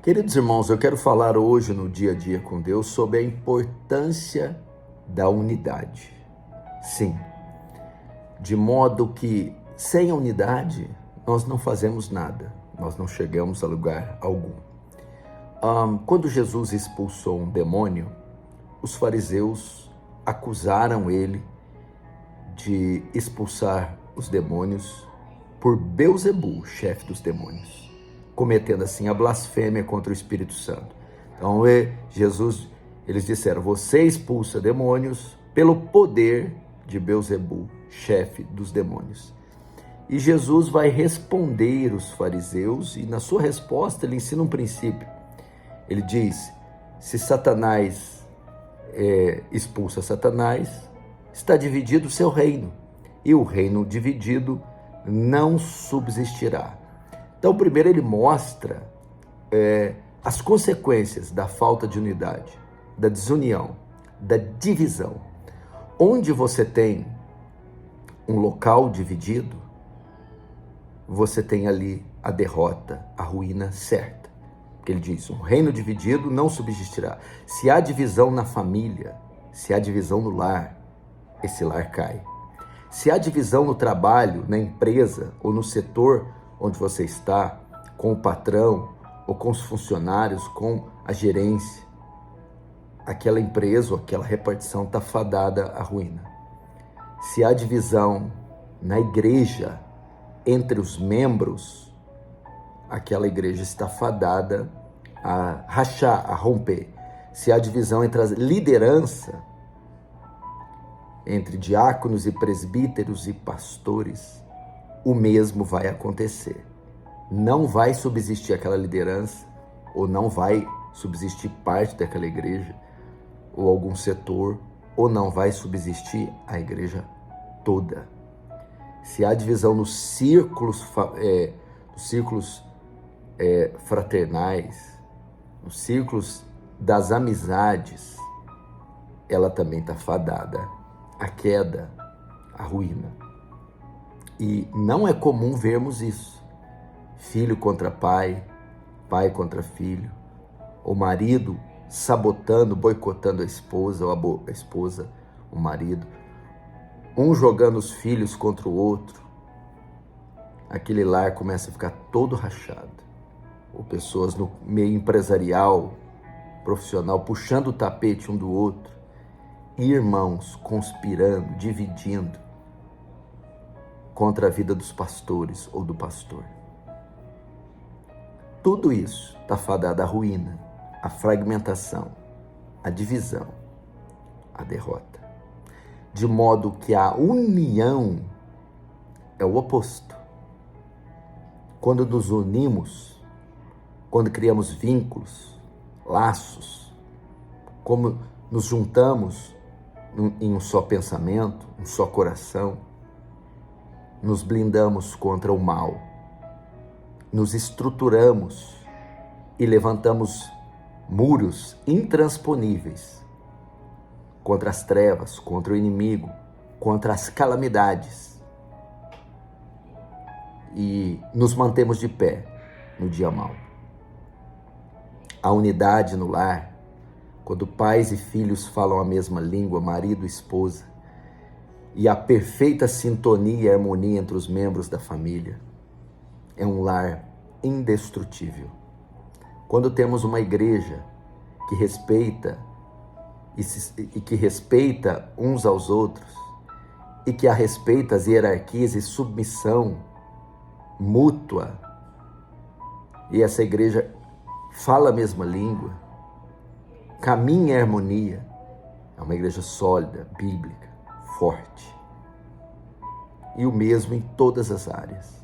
Queridos irmãos, eu quero falar hoje no dia a dia com Deus sobre a importância da unidade. Sim, de modo que sem a unidade nós não fazemos nada, nós não chegamos a lugar algum. Quando Jesus expulsou um demônio, os fariseus acusaram ele de expulsar os demônios por Belzebu, chefe dos demônios, cometendo assim a blasfêmia contra o Espírito Santo. Então eles disseram: você expulsa demônios pelo poder de Belzebu, chefe dos demônios. E Jesus vai responder os fariseus, e na sua resposta ele ensina um princípio. Ele diz: se Satanás expulsa Satanás, está dividido o seu reino, e o reino dividido não subsistirá. Então, primeiro ele mostra as consequências da falta de unidade, da desunião, da divisão. Onde você tem um local dividido, você tem ali a derrota, a ruína certa. Porque ele diz: um reino dividido não subsistirá. Se há divisão na família, se há divisão no lar, esse lar cai. Se há divisão no trabalho, na empresa ou no setor onde você está, com o patrão ou com os funcionários, com a gerência, aquela empresa ou aquela repartição está fadada à ruína. Se há divisão na igreja, entre os membros, aquela igreja está fadada a rachar, a romper. Se há divisão entre a liderança, entre diáconos e presbíteros e pastores, o mesmo vai acontecer. Não vai subsistir aquela liderança, ou não vai subsistir parte daquela igreja, ou algum setor, ou não vai subsistir a igreja toda. Se há divisão nos círculos fraternais, nos círculos das amizades, ela também está fadada à queda, à ruína. E não é comum vermos isso. Filho contra pai, pai contra filho, o marido sabotando, boicotando a esposa, ou a esposa, o marido, um jogando os filhos contra o outro. Aquele lar começa a ficar todo rachado. Ou pessoas no meio empresarial, profissional, puxando o tapete um do outro. Irmãos conspirando, dividindo contra a vida dos pastores ou do pastor. Tudo isso está fadado à ruína, à fragmentação, à divisão, à derrota. De modo que a união é o oposto. Quando nos unimos, quando criamos vínculos, laços, como nos juntamos em um só pensamento, um só coração, nos blindamos contra o mal, nos estruturamos e levantamos muros intransponíveis contra as trevas, contra o inimigo, contra as calamidades, e nos mantemos de pé no dia mau. A unidade no lar, quando pais e filhos falam a mesma língua, marido e esposa, e a perfeita sintonia e harmonia entre os membros da família, é um lar indestrutível. Quando temos uma igreja que respeita e que respeita uns aos outros, e que respeita as hierarquias e submissão mútua, e essa igreja fala a mesma língua, caminha em harmonia, é uma igreja sólida, bíblica, forte. E o mesmo em todas as áreas.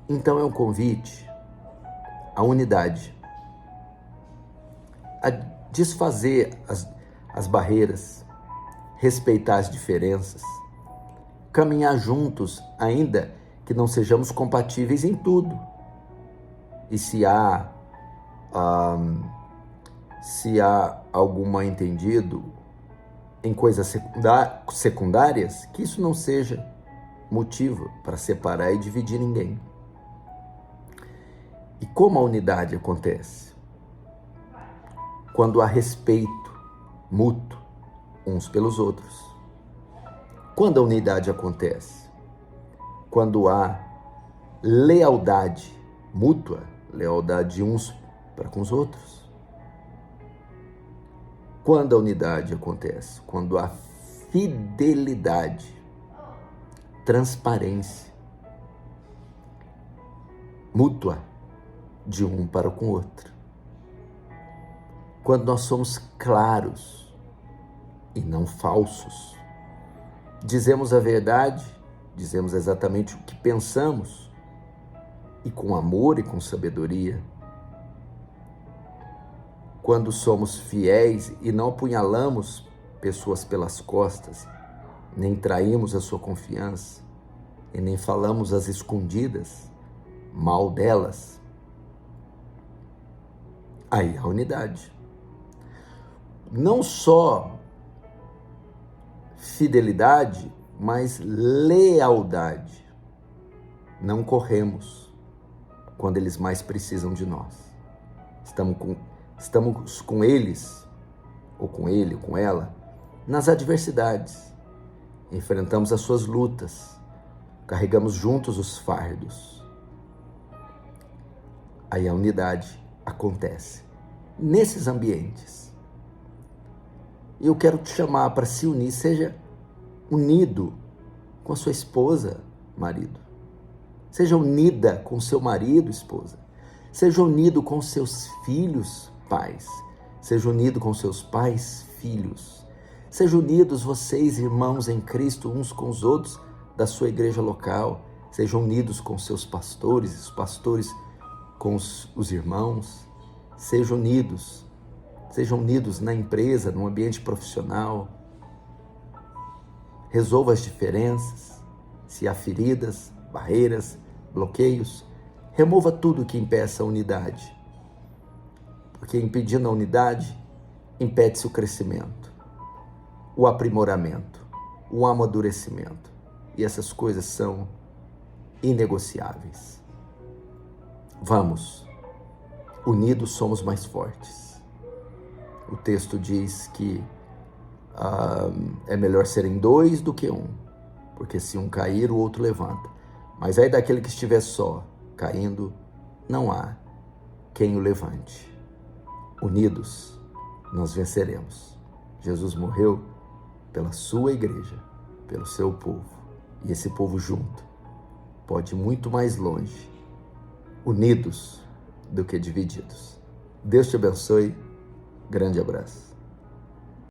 Então é um convite à unidade, a desfazer as barreiras, respeitar as diferenças, caminhar juntos, ainda que não sejamos compatíveis em tudo. E se há algum mal-entendido em coisas secundárias, que isso não seja motivo para separar e dividir ninguém. E como a unidade acontece? quando há respeito mútuo uns pelos outros. Quando a unidade acontece? Quando há lealdade mútua, lealdade uns para com os outros. Quando a unidade acontece? Quando há fidelidade, transparência mútua de um para com o outro. Quando nós somos claros e não falsos, dizemos a verdade, dizemos exatamente o que pensamos, e com amor e com sabedoria. Quando somos fiéis e não apunhalamos pessoas pelas costas, nem traímos a sua confiança, e nem falamos às escondidas mal delas, aí a unidade. Não só fidelidade, mas lealdade. Não corremos quando eles mais precisam de nós. Estamos com eles, ou com ele, ou com ela, nas adversidades. Enfrentamos as suas lutas, carregamos juntos os fardos. Aí a unidade acontece nesses ambientes. Eu quero te chamar para se unir, seja unido com a sua esposa, marido. Seja unida com seu marido, esposa. Seja unido com seus filhos, pais. Seja unido com seus pais, filhos. Sejam unidos vocês, irmãos em Cristo, uns com os outros da sua igreja local. Sejam unidos com seus pastores, os pastores com os irmãos. Sejam unidos na empresa, no ambiente profissional. Resolva as diferenças, se há feridas, barreiras, bloqueios, remova tudo que impeça a unidade, porque impedindo a unidade, impede-se o crescimento, o aprimoramento, o amadurecimento, e essas coisas são inegociáveis. Vamos, unidos somos mais fortes. O texto diz que é melhor serem dois do que um, porque se um cair, o outro levanta. Mas aí daquele que estiver só, caindo, não há quem o levante. Unidos, nós venceremos. Jesus morreu pela sua igreja, pelo seu povo. E esse povo junto pode ir muito mais longe, unidos, do que divididos. Deus te abençoe. Grande abraço.